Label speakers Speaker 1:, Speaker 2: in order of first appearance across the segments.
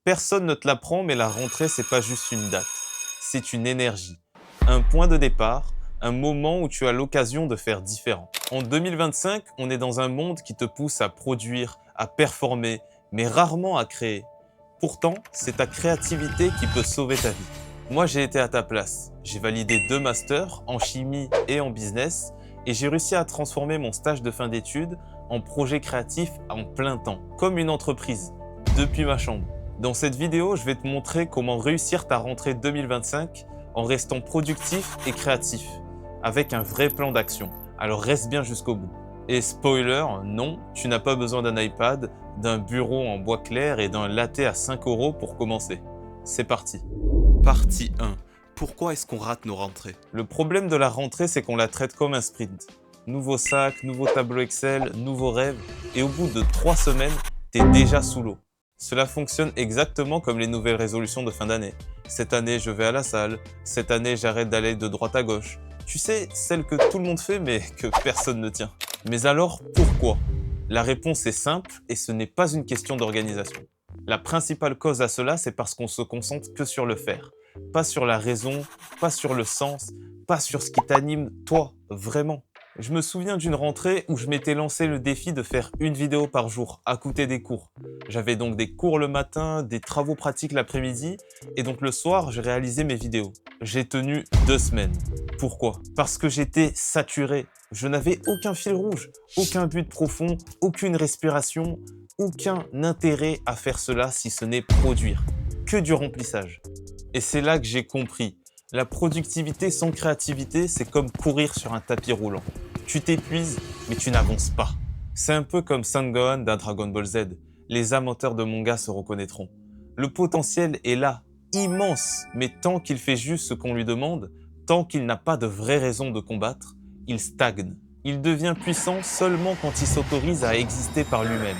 Speaker 1: Personne ne te l'apprend, mais la rentrée, c'est pas juste une date. C'est une énergie, un point de départ, un moment où tu as l'occasion de faire différent. En 2025, on est dans un monde qui te pousse à produire, à performer, mais rarement à créer. Pourtant, c'est ta créativité qui peut sauver ta vie. Moi, j'ai été à ta place. J'ai validé 2 masters en chimie et en business et j'ai réussi à transformer mon stage de fin d'études en projet créatif en plein temps, comme une entreprise, depuis ma chambre. Dans cette vidéo, je vais te montrer comment réussir ta rentrée 2025 en restant productif et créatif, avec un vrai plan d'action. Alors reste bien jusqu'au bout. Et spoiler, non, tu n'as pas besoin d'un iPad, d'un bureau en bois clair et d'un latte à 5 € pour commencer. C'est parti. Partie 1. Pourquoi est-ce qu'on rate nos rentrées? Le problème de la rentrée, c'est qu'on la traite comme un sprint. Nouveau sac, nouveau tableau Excel, nouveau rêve, et au bout de 3 semaines, t'es déjà sous l'eau. Cela fonctionne exactement comme les nouvelles résolutions de fin d'année. Cette année, je vais à la salle. Cette année, j'arrête d'aller de droite à gauche. Tu sais, celle que tout le monde fait mais que personne ne tient. Mais alors, pourquoi? La réponse est simple et ce n'est pas une question d'organisation. La principale cause à cela, c'est parce qu'on se concentre que sur le faire. Pas sur la raison, pas sur le sens, pas sur ce qui t'anime, toi, vraiment. Je me souviens d'une rentrée où je m'étais lancé le défi de faire une vidéo par jour, à côté des cours. J'avais donc des cours le matin, des travaux pratiques l'après-midi, et donc le soir, je réalisais mes vidéos. J'ai tenu 2 semaines. Pourquoi? Parce que j'étais saturé. Je n'avais aucun fil rouge, aucun but profond, aucune respiration, aucun intérêt à faire cela si ce n'est produire. Que du remplissage. Et c'est là que j'ai compris. La productivité sans créativité, c'est comme courir sur un tapis roulant. Tu t'épuises, mais tu n'avances pas. C'est un peu comme Son Gohan d'un Dragon Ball Z. Les amateurs de manga se reconnaîtront. Le potentiel est là, immense, mais tant qu'il fait juste ce qu'on lui demande, tant qu'il n'a pas de vraie raison de combattre, il stagne. Il devient puissant seulement quand il s'autorise à exister par lui-même.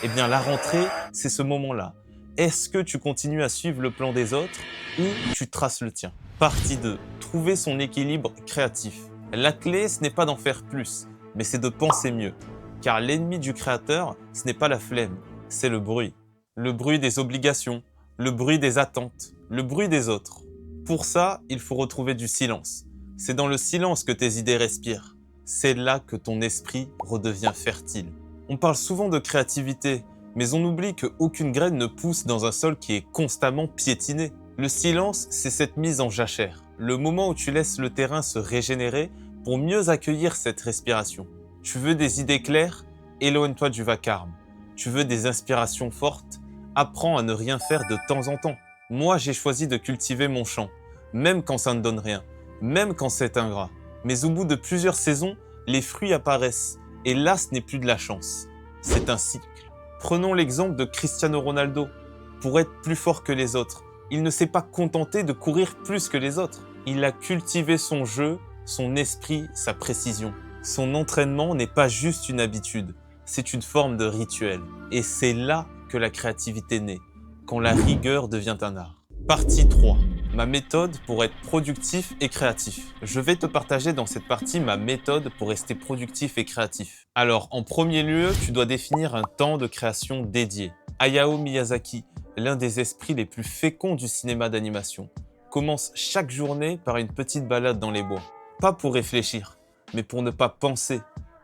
Speaker 1: Eh bien, la rentrée, c'est ce moment-là. Est-ce que tu continues à suivre le plan des autres ou tu traces le tien? Partie 2. Trouver son équilibre créatif. La clé, ce n'est pas d'en faire plus, mais c'est de penser mieux. Car l'ennemi du créateur, ce n'est pas la flemme, c'est le bruit. Le bruit des obligations, le bruit des attentes, le bruit des autres. Pour ça, il faut retrouver du silence. C'est dans le silence que tes idées respirent. C'est là que ton esprit redevient fertile. On parle souvent de créativité, mais on oublie qu'aucune graine ne pousse dans un sol qui est constamment piétiné. Le silence, c'est cette mise en jachère, le moment où tu laisses le terrain se régénérer pour mieux accueillir cette respiration. Tu veux des idées claires? Éloigne-toi du vacarme. Tu veux des inspirations fortes? Apprends à ne rien faire de temps en temps. Moi, j'ai choisi de cultiver mon champ, même quand ça ne donne rien, même quand c'est ingrat. Mais au bout de plusieurs saisons, les fruits apparaissent, et là, ce n'est plus de la chance. C'est un cycle. Prenons l'exemple de Cristiano Ronaldo. Pour être plus fort que les autres, il ne s'est pas contenté de courir plus que les autres. Il a cultivé son jeu, son esprit, sa précision. Son entraînement n'est pas juste une habitude, c'est une forme de rituel. Et c'est là que la créativité naît, quand la rigueur devient un art. Partie 3. Ma méthode pour être productif et créatif. Je vais te partager dans cette partie ma méthode pour rester productif et créatif. Alors, en premier lieu, tu dois définir un temps de création dédié. Hayao Miyazaki, l'un des esprits les plus féconds du cinéma d'animation, commence chaque journée par une petite balade dans les bois. Pas pour réfléchir, mais pour ne pas penser,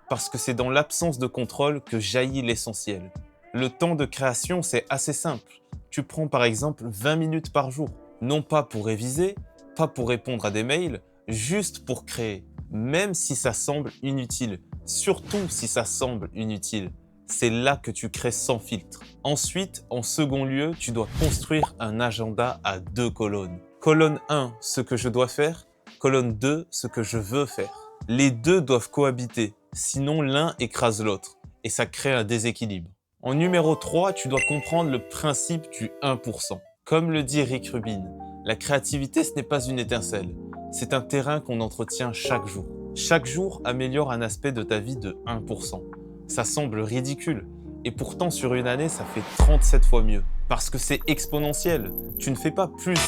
Speaker 1: parce que c'est dans l'absence de contrôle que jaillit l'essentiel. Le temps de création, c'est assez simple. Tu prends par exemple 20 minutes par jour. Non pas pour réviser, pas pour répondre à des mails, juste pour créer. Même si ça semble inutile, surtout si ça semble inutile. C'est là que tu crées sans filtre. Ensuite, en second lieu, tu dois construire un agenda à 2 colonnes. Colonne 1, ce que je dois faire. Colonne 2, ce que je veux faire. Les deux doivent cohabiter, sinon l'un écrase l'autre, et ça crée un déséquilibre. En numéro 3, tu dois comprendre le principe du 1%. Comme le dit Rick Rubin, la créativité, ce n'est pas une étincelle. C'est un terrain qu'on entretient chaque jour. Chaque jour améliore un aspect de ta vie de 1%. Ça semble ridicule. Et pourtant, sur une année, ça fait 37 fois mieux. Parce que c'est exponentiel. Tu ne fais pas plus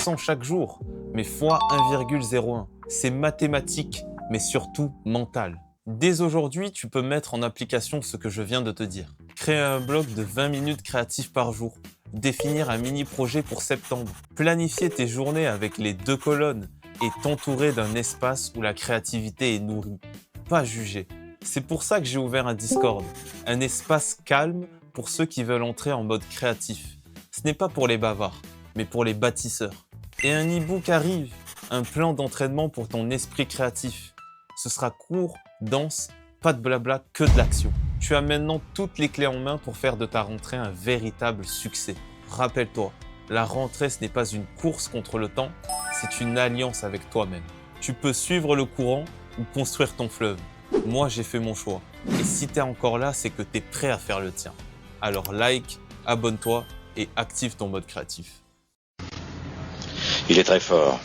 Speaker 1: 1% chaque jour, mais fois 1,01. C'est mathématique, mais surtout mental. Dès aujourd'hui, tu peux mettre en application ce que je viens de te dire. Créer un blog de 20 minutes créatif par jour. Définir un mini-projet pour septembre. Planifier tes journées avec les 2 colonnes et t'entourer d'un espace où la créativité est nourrie, pas jugée. C'est pour ça que j'ai ouvert un Discord, un espace calme pour ceux qui veulent entrer en mode créatif. Ce n'est pas pour les bavards, mais pour les bâtisseurs. Et un e-book arrive, un plan d'entraînement pour ton esprit créatif. Ce sera court, dense, pas de blabla, que de l'action. Tu as maintenant toutes les clés en main pour faire de ta rentrée un véritable succès. Rappelle-toi, la rentrée ce n'est pas une course contre le temps, c'est une alliance avec toi-même. Tu peux suivre le courant ou construire ton fleuve. Moi j'ai fait mon choix. Et si t'es encore là, c'est que t'es prêt à faire le tien. Alors like, abonne-toi et active ton mode créatif.
Speaker 2: Il est très fort.